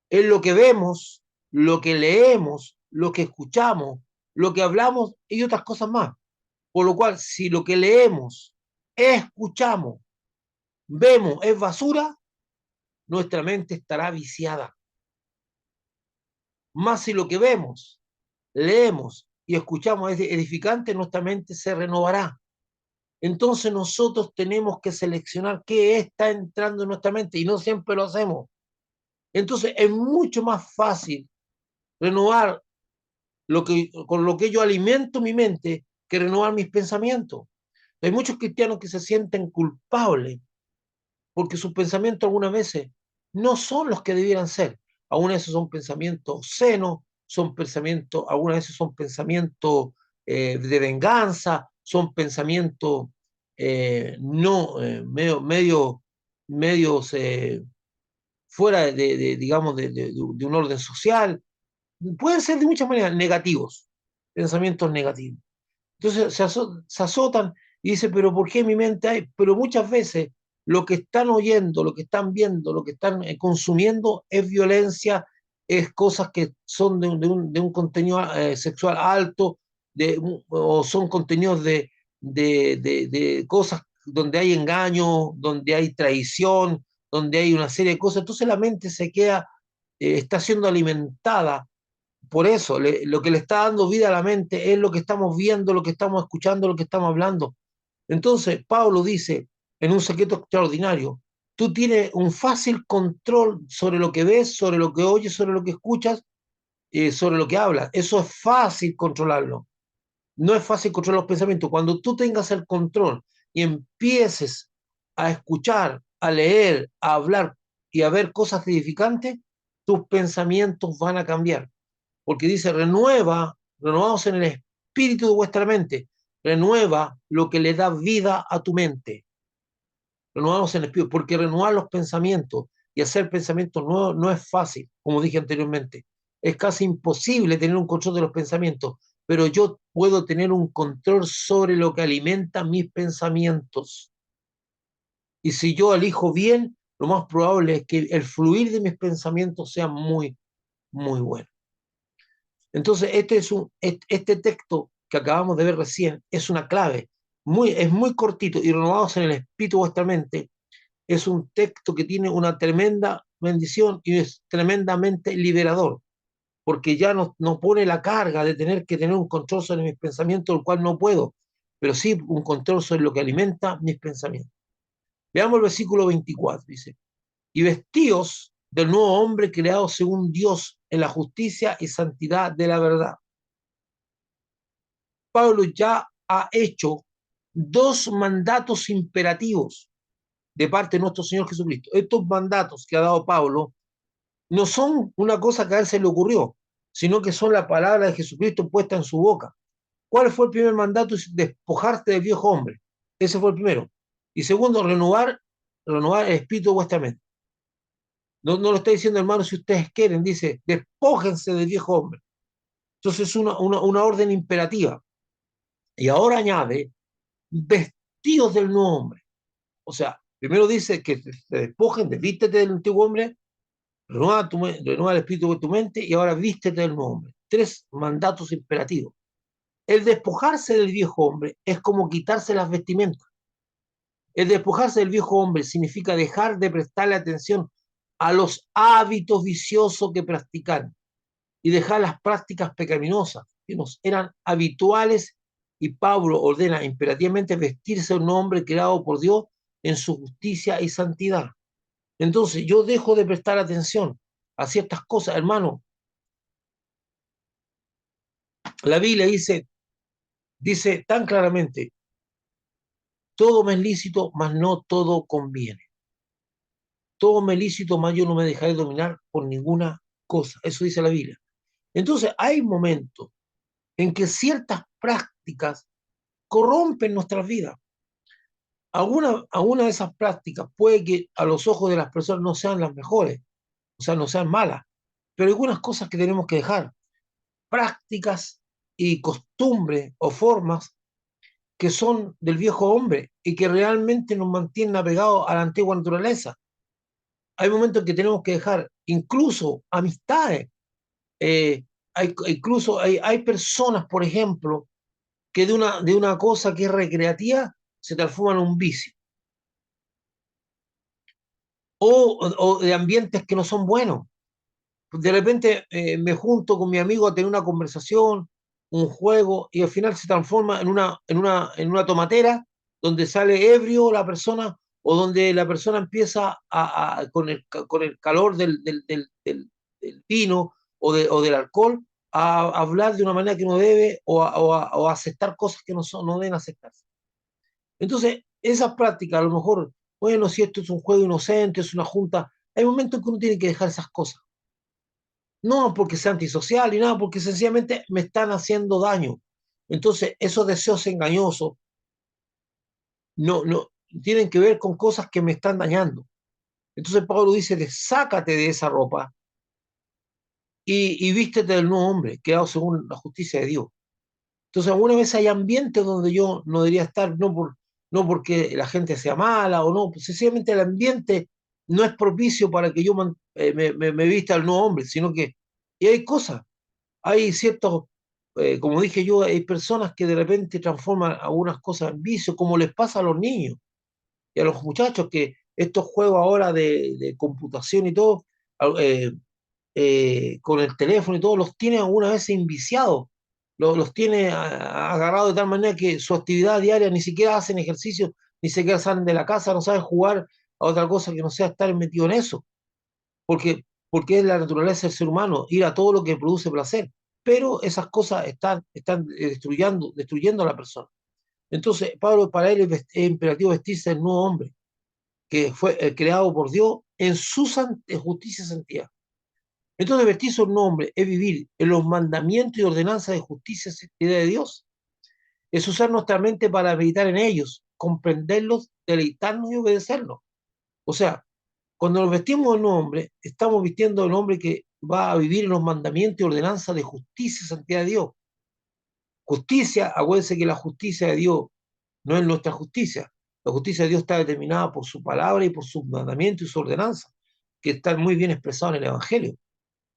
Es lo que vemos, lo que leemos, lo que escuchamos, lo que hablamos y otras cosas más. Por lo cual, si lo que leemos, escuchamos, vemos es basura, nuestra mente estará viciada. Más si lo que vemos, leemos y escuchamos es edificante, nuestra mente se renovará. Entonces nosotros tenemos que seleccionar qué está entrando en nuestra mente y no siempre lo hacemos. Entonces es mucho más fácil renovar con lo que yo alimento mi mente que renovar mis pensamientos. Hay muchos cristianos que se sienten culpables porque sus pensamientos algunas veces no son los que debieran ser. Algunas veces son pensamientos senos, son pensamientos, algunas veces son pensamientos de venganza, son pensamientos no medios fuera digamos, de un orden social. Pueden ser de muchas maneras negativos, pensamientos negativos. Entonces se azotan y dicen, pero ¿por qué en mi mente hay? Pero muchas veces lo que están oyendo, lo que están viendo, lo que están consumiendo es violencia, es cosas que son de un contenido sexual alto, o son contenidos de cosas donde hay engaño, donde hay traición, donde hay una serie de cosas. Entonces la mente se queda, está siendo alimentada por eso, lo que le está dando vida a la mente es lo que estamos viendo, lo que estamos escuchando, lo que estamos hablando. Entonces, Pablo dice, en un secreto extraordinario, tú tienes un fácil control sobre lo que ves, sobre lo que oyes, sobre lo que escuchas, sobre lo que hablas. Eso es fácil controlarlo. No es fácil controlar los pensamientos. Cuando tú tengas el control y empieces a escuchar, a leer, a hablar y a ver cosas edificantes, tus pensamientos van a cambiar porque dice, renovados en el espíritu de vuestra mente, renueva lo que le da vida a tu mente, renovados en el espíritu, porque renovar los pensamientos y hacer pensamientos nuevos no es fácil, como dije anteriormente, es casi imposible tener un control de los pensamientos, pero yo puedo tener un control sobre lo que alimenta mis pensamientos. Y si yo elijo bien, lo más probable es que el fluir de mis pensamientos sea muy, muy bueno. Entonces, este texto que acabamos de ver recién es una clave, es muy cortito y renovados en el espíritu de vuestra mente, es un texto que tiene una tremenda bendición y es tremendamente liberador, porque ya no pone la carga de tener que tener un control sobre mis pensamientos, el cual no puedo, pero sí un control sobre lo que alimenta mis pensamientos. Veamos el versículo 24, dice, y vestíos del nuevo hombre creado según Dios en la justicia y santidad de la verdad. Pablo ya ha hecho dos mandatos imperativos de parte de nuestro Señor Jesucristo. Estos mandatos que ha dado Pablo no son una cosa que a él se le ocurrió, sino que son la palabra de Jesucristo puesta en su boca. ¿Cuál fue el primer mandato? Despojarte del viejo hombre. Ese fue el primero. Y segundo, renovar el espíritu de vuestra mente. No lo está diciendo, hermano, si ustedes quieren, dice, despójense del viejo hombre. Entonces es una orden imperativa. Y ahora añade, vestidos del nuevo hombre. O sea, primero dice que te despojen, vístete del antiguo hombre, renueva el espíritu de tu mente y ahora vístete del nuevo hombre. Tres mandatos imperativos. El despojarse del viejo hombre es como quitarse las vestimentas. El despojarse del viejo hombre significa dejar de prestarle atención a los hábitos viciosos que practican y dejar las prácticas pecaminosas que nos eran habituales, y Pablo ordena imperativamente vestirse un hombre creado por Dios en su justicia y santidad. Entonces yo dejo de prestar atención a ciertas cosas, hermano. La Biblia dice tan claramente, todo me es lícito, mas no todo conviene. Todo me es lícito, mas yo no me dejaré dominar por ninguna cosa. Eso dice la Biblia. Entonces hay momentos en que ciertas prácticas corrompen nuestras vidas. Alguna de esas prácticas puede que a los ojos de las personas no sean las mejores, o sea, no sean malas, pero hay algunas cosas que tenemos que dejar, prácticas y costumbres o formas que son del viejo hombre y que realmente nos mantienen apegados a la antigua naturaleza. Hay momentos en que tenemos que dejar incluso amistades, incluso hay personas, por ejemplo, que de una cosa que es recreativa se transforman en un vicio. O de ambientes que no son buenos. De repente me junto con mi amigo a tener una conversación, un juego, y al final se transforma en una tomatera donde sale ebrio la persona o donde la persona empieza con el calor del vino o del alcohol a hablar de una manera que no debe o a aceptar cosas que no deben aceptarse. Entonces, esas prácticas, a lo mejor, bueno, si esto es un juego inocente, es una junta, hay momentos en que uno tiene que dejar esas cosas. No porque sea antisocial ni nada, porque sencillamente me están haciendo daño. Entonces, esos deseos engañosos no tienen que ver con cosas que me están dañando. Entonces Pablo dice, sácate de esa ropa y vístete del nuevo hombre, creado según la justicia de Dios. Entonces, alguna vez hay ambientes donde yo no debería estar, no porque la gente sea mala o no, pues sencillamente el ambiente no es propicio para que yo me vista del nuevo hombre, sino que y hay cosas, hay ciertos, como dije yo, hay personas que de repente transforman algunas cosas en vicios, como les pasa a los niños y a los muchachos que estos juegos ahora de computación y todo, eh, con el teléfono y todo, los tiene alguna vez inviciados, los tiene agarrados de tal manera que su actividad diaria ni siquiera hacen ejercicio, ni siquiera salen de la casa, no saben jugar a otra cosa que no sea estar metido en eso, porque es la naturaleza del ser humano, ir a todo lo que produce placer, pero esas cosas están destruyendo a la persona. Entonces, Pablo, para él es imperativo vestirse del nuevo hombre, que fue creado por Dios en su justicia y santidad. Entonces, vestirse un nombre es vivir en los mandamientos y ordenanzas de justicia y santidad de Dios. Es usar nuestra mente para meditar en ellos, comprenderlos, deleitarnos y obedecerlos. O sea, cuando nos vestimos de un hombre, estamos vistiendo el hombre que va a vivir en los mandamientos y ordenanzas de justicia y santidad de Dios. Justicia, acuérdense que la justicia de Dios no es nuestra justicia. La justicia de Dios está determinada por su palabra y por sus mandamientos y sus ordenanzas, que están muy bien expresados en el Evangelio.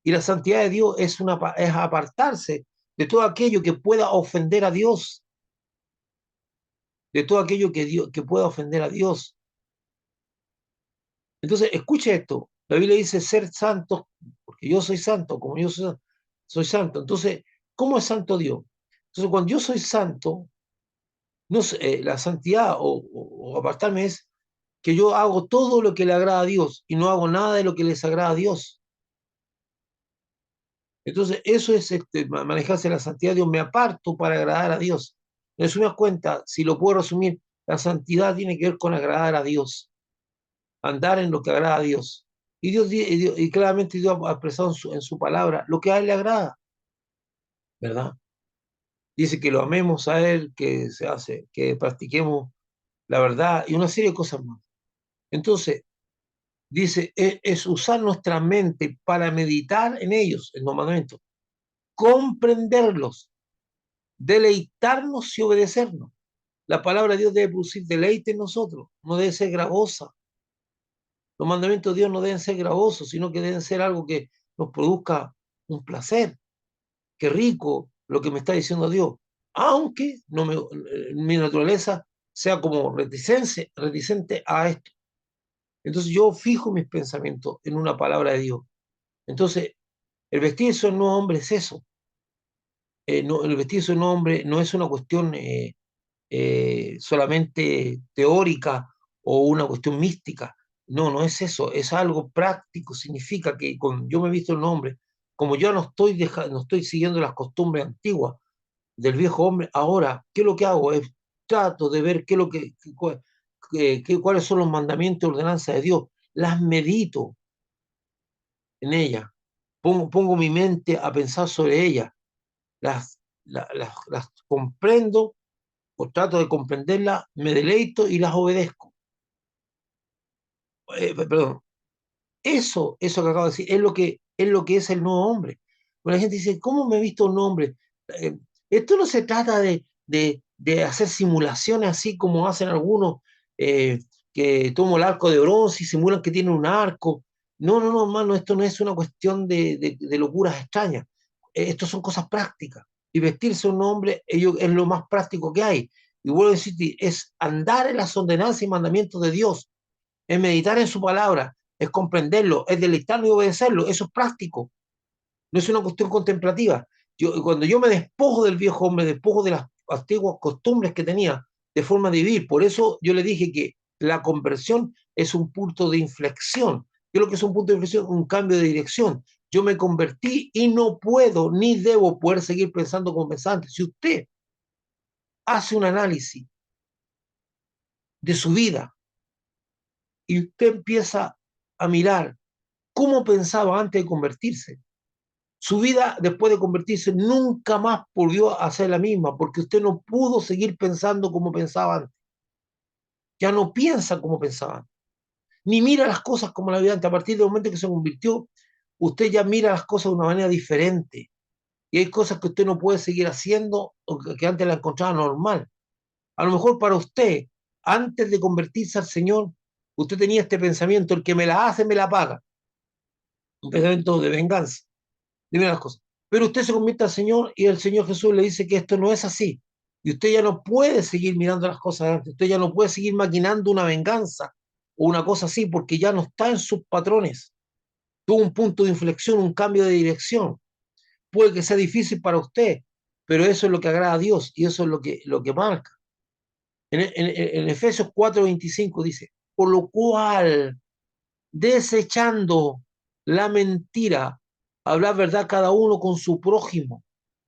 Y la santidad de Dios es apartarse de todo aquello que pueda ofender a Dios, de todo aquello que pueda ofender a Dios. Entonces, escuche esto. La Biblia dice ser santos, porque yo soy santo, como yo soy santo. Entonces, ¿cómo es santo Dios? Entonces, cuando yo soy santo, no sé, la santidad o apartarme es que yo hago todo lo que le agrada a Dios y no hago nada de lo que les agrada a Dios. Entonces, eso es manejarse la santidad de Dios. Me aparto para agradar a Dios. En suma cuenta, si lo puedo resumir, la santidad tiene que ver con agradar a Dios, andar en lo que agrada a Dios. Y claramente Dios ha expresado en su palabra lo que a Él le agrada, ¿verdad? Dice que lo amemos a Él, que practiquemos la verdad y una serie de cosas más. Entonces, dice, es usar nuestra mente para meditar en ellos, en los mandamientos, comprenderlos, deleitarnos y obedecernos. La palabra de Dios debe producir deleite en nosotros, no debe ser gravosa. Los mandamientos de Dios no deben ser gravosos, sino que deben ser algo que nos produzca un placer. Qué rico lo que me está diciendo Dios. Aunque mi naturaleza sea como reticente a esto. Entonces yo fijo mis pensamientos en una palabra de Dios. Entonces, el vestirse en un hombre es eso. El vestirse en un hombre no es una cuestión solamente teórica o una cuestión mística. No, no es eso, es algo práctico. Significa que cuando yo me he visto el hombre, como yo no estoy siguiendo las costumbres antiguas del viejo hombre, ahora, ¿qué es lo que hago? Trato de ver qué es lo cuáles son los mandamientos y ordenanzas de Dios. Las medito en ellas. Pongo mi mente a pensar sobre ellas. Las comprendo o trato de comprenderla, me deleito y las obedezco. Perdón, eso que acabo de decir es lo que es el nuevo hombre. Bueno, la gente dice, ¿cómo me he visto un hombre? Esto no se trata de hacer simulaciones así como hacen algunos que toman el arco de bronce y simulan que tienen un arco. No, hermano, esto no es una cuestión de locuras extrañas. Esto son cosas prácticas. Y vestirse un hombre es lo más práctico que hay. Y vuelvo a decir, es andar en las ordenanzas y mandamientos de Dios, es meditar en su palabra, es comprenderlo, es deleitarlo y obedecerlo. Eso es práctico, no es una cuestión contemplativa. Cuando yo me despojo del viejo hombre, despojo de las antiguas costumbres que tenía de forma de vivir, por eso yo le dije que La conversión es un punto de inflexión. ¿Qué es lo que es un punto de inflexión? Un cambio de dirección. Yo me convertí y no puedo ni debo poder seguir pensando como pensaba antes. Si usted hace un análisis de su vida y usted empieza a mirar cómo pensaba antes de convertirse, su vida después de convertirse nunca más volvió a ser la misma, porque usted no pudo seguir pensando como pensaba antes. Ya no piensa como pensaba antes, ni mira las cosas como la vida antes. A partir del momento que se convirtió, usted ya mira las cosas de una manera diferente. Y hay cosas que usted no puede seguir haciendo o que antes la encontraba normal. A lo mejor para usted, antes de convertirse al Señor, usted tenía este pensamiento: el que me la hace, me la paga. Un pensamiento de venganza, de ver las cosas. Pero usted se convierte al Señor y el Señor Jesús le dice que esto no es así. Y usted ya no puede seguir mirando las cosas de antes. Usted ya no puede seguir maquinando una venganza o una cosa así, porque ya no está en sus patrones. Tuvo un punto de inflexión, un cambio de dirección. Puede que sea difícil para usted, pero eso es lo que agrada a Dios y eso es lo que marca. En Efesios 4:25 dice: por lo cual, desechando la mentira, hablar verdad cada uno con su prójimo,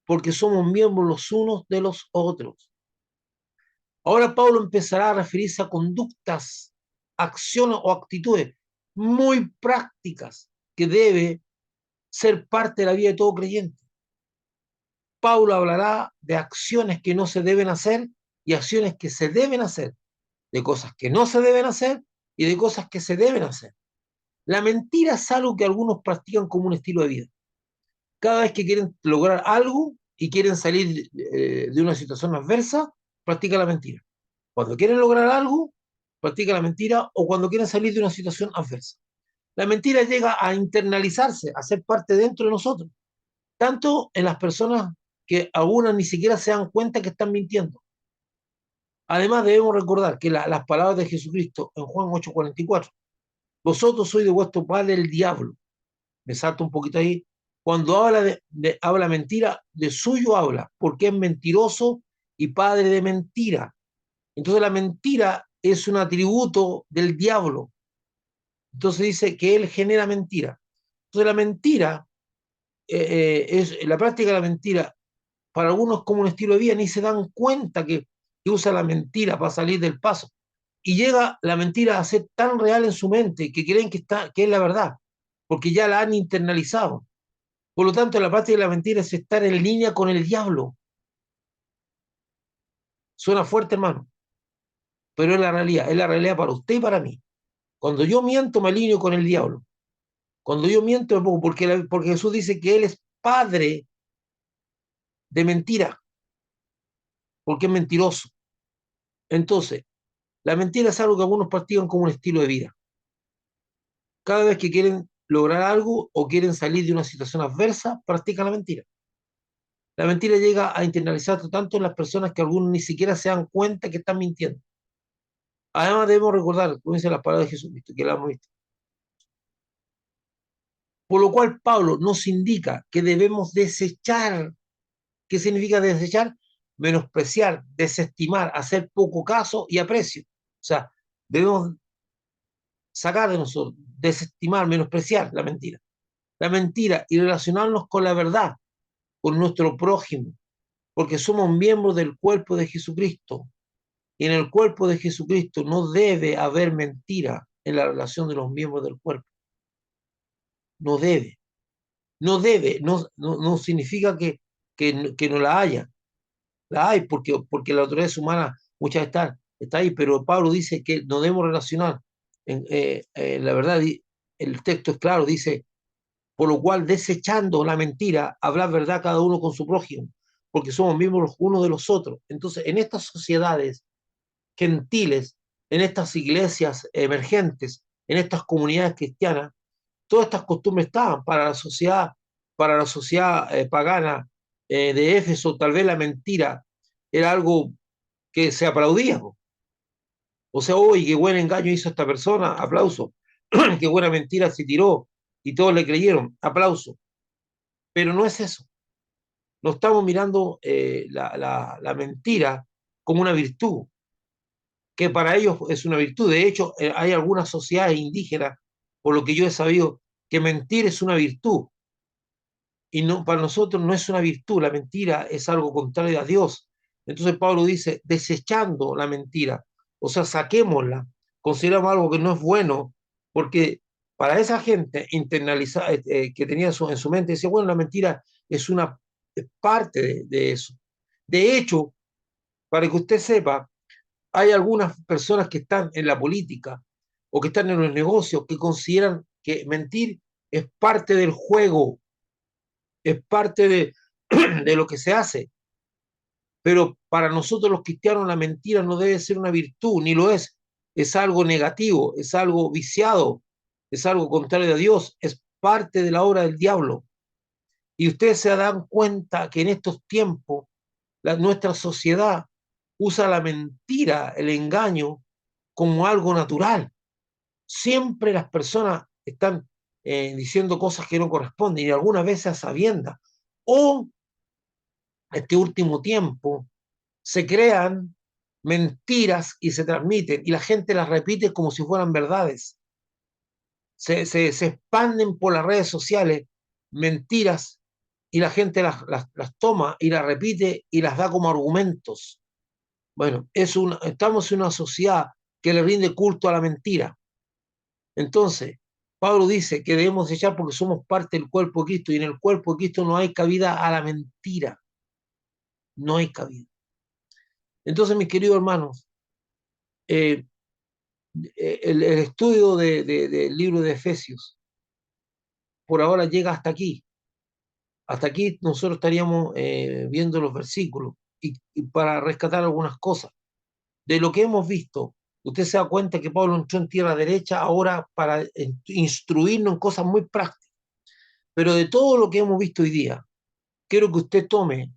porque somos miembros los unos de los otros. Ahora Pablo empezará a referirse a conductas, acciones o actitudes muy prácticas que debe ser parte de la vida de todo creyente. Pablo hablará de acciones que no se deben hacer y acciones que se deben hacer, de cosas que no se deben hacer y de cosas que se deben hacer. La mentira es algo que algunos practican como un estilo de vida. Cada vez que quieren lograr algo y quieren salir de una situación adversa, practican la mentira. Cuando quieren lograr algo, practican la mentira, o cuando quieren salir de una situación adversa. La mentira llega a internalizarse, a ser parte dentro de nosotros, tanto en las personas que algunas ni siquiera se dan cuenta que están mintiendo. Además, debemos recordar que las palabras de Jesucristo en Juan 8:44: vosotros sois de vuestro padre el diablo. Me salto un poquito ahí. Cuando habla mentira, de suyo habla, porque es mentiroso y padre de mentira. Entonces la mentira es un atributo del diablo. Entonces dice que él genera mentira. Entonces la mentira, es la práctica de la mentira, para algunos como un estilo de vida, ni se dan cuenta que usa la mentira para salir del paso. Y llega la mentira a ser tan real en su mente que creen que es la verdad, porque ya la han internalizado. Por lo tanto, la práctica de la mentira es estar en línea con el diablo. Suena fuerte, hermano, pero es la realidad para usted y para mí. Cuando yo miento, me alineo con el diablo. Cuando yo miento, me pongo, porque Jesús dice que Él es padre de mentira, porque es mentiroso. Entonces, la mentira es algo que algunos practican como un estilo de vida. Cada vez que quieren lograr algo o quieren salir de una situación adversa, practican la mentira. La mentira llega a internalizar tanto en las personas que algunos ni siquiera se dan cuenta que están mintiendo. Además, debemos recordar, como dice la palabra de Jesucristo, que la hemos visto. Por lo cual, Pablo nos indica que debemos desechar. ¿Qué significa desechar? Menospreciar, desestimar, hacer poco caso y aprecio. O sea, debemos sacar de nosotros, desestimar, menospreciar la mentira. La mentira y relacionarnos con la verdad, con nuestro prójimo, porque somos miembros del cuerpo de Jesucristo. Y en el cuerpo de Jesucristo no debe haber mentira en la relación de los miembros del cuerpo. No debe. No debe. No significa que no la haya. La hay porque la naturaleza humana muchas veces está ahí, pero Pablo dice que no debemos relacionar. La verdad, el texto es claro, dice: por lo cual, desechando la mentira, hablar verdad cada uno con su prójimo, porque somos miembros unos de los otros. Entonces, en estas sociedades gentiles, en estas iglesias emergentes, en estas comunidades cristianas, todas estas costumbres estaban para la sociedad pagana de Éfeso. Tal vez la mentira era algo que se aplaudía. O sea, uy, qué buen engaño hizo esta persona, aplauso. Qué buena mentira se tiró y todos le creyeron, aplauso. Pero no es eso. No estamos mirando la mentira como una virtud. que para ellos es una virtud. De hecho, hay algunas sociedades indígenas, por lo que yo he sabido, que mentir es una virtud. Y no, para nosotros no es una virtud, la mentira es algo contrario a Dios. Entonces Pablo dice, desechando la mentira, o sea, saquémosla, consideramos algo que no es bueno, porque para esa gente internalizada, que tenía en su mente, decía, bueno, la mentira es una parte de eso. De hecho, para que usted sepa, hay algunas personas que están en la política o que están en los negocios que consideran que mentir es parte del juego, es parte de lo que se hace. Pero para nosotros los cristianos la mentira no debe ser una virtud, ni lo es algo negativo, es algo viciado, es algo contrario a Dios, es parte de la obra del diablo. Y ustedes se dan cuenta que en estos tiempos nuestra sociedad usa la mentira, el engaño, como algo natural. Siempre las personas están diciendo cosas que no corresponden y algunas veces a sabiendas. O este último tiempo se crean mentiras y se transmiten y la gente las repite como si fueran verdades. Se expanden por las redes sociales mentiras y la gente las toma y las repite y las da como argumentos. Bueno, estamos en una sociedad que le rinde culto a la mentira. Entonces, Pablo dice que debemos echar porque somos parte del cuerpo de Cristo y en el cuerpo de Cristo no hay cabida a la mentira, no hay cabida. Entonces, mis queridos hermanos, eh, el estudio del libro de Efesios por ahora llega hasta aquí. Hasta aquí nosotros estaríamos viendo los versículos y para rescatar algunas cosas. De lo que hemos visto, usted se da cuenta que Pablo entró en tierra derecha ahora para instruirnos en cosas muy prácticas. Pero de todo lo que hemos visto hoy día, quiero que usted tome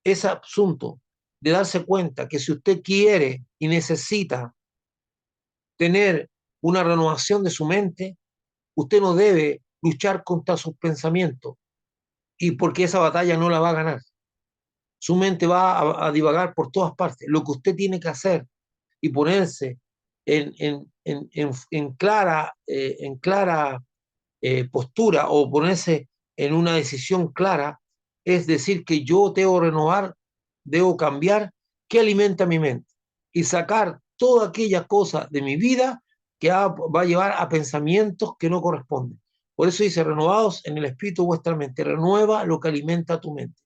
ese asunto de darse cuenta que si usted quiere y necesita tener una renovación de su mente, usted no debe luchar contra sus pensamientos y porque esa batalla no la va a ganar. Su mente va a divagar por todas partes. Lo que usted tiene que hacer y ponerse en clara postura o ponerse en una decisión clara es decir que yo debo renovar, debo cambiar qué alimenta mi mente y sacar toda aquella cosa de mi vida que va a llevar a pensamientos que no corresponden. Por eso dice, renovados en el espíritu de vuestra mente, renueva lo que alimenta tu mente.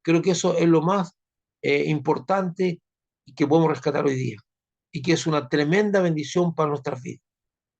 Creo que eso es lo más importante y que podemos rescatar hoy día y que es una tremenda bendición para nuestras vidas.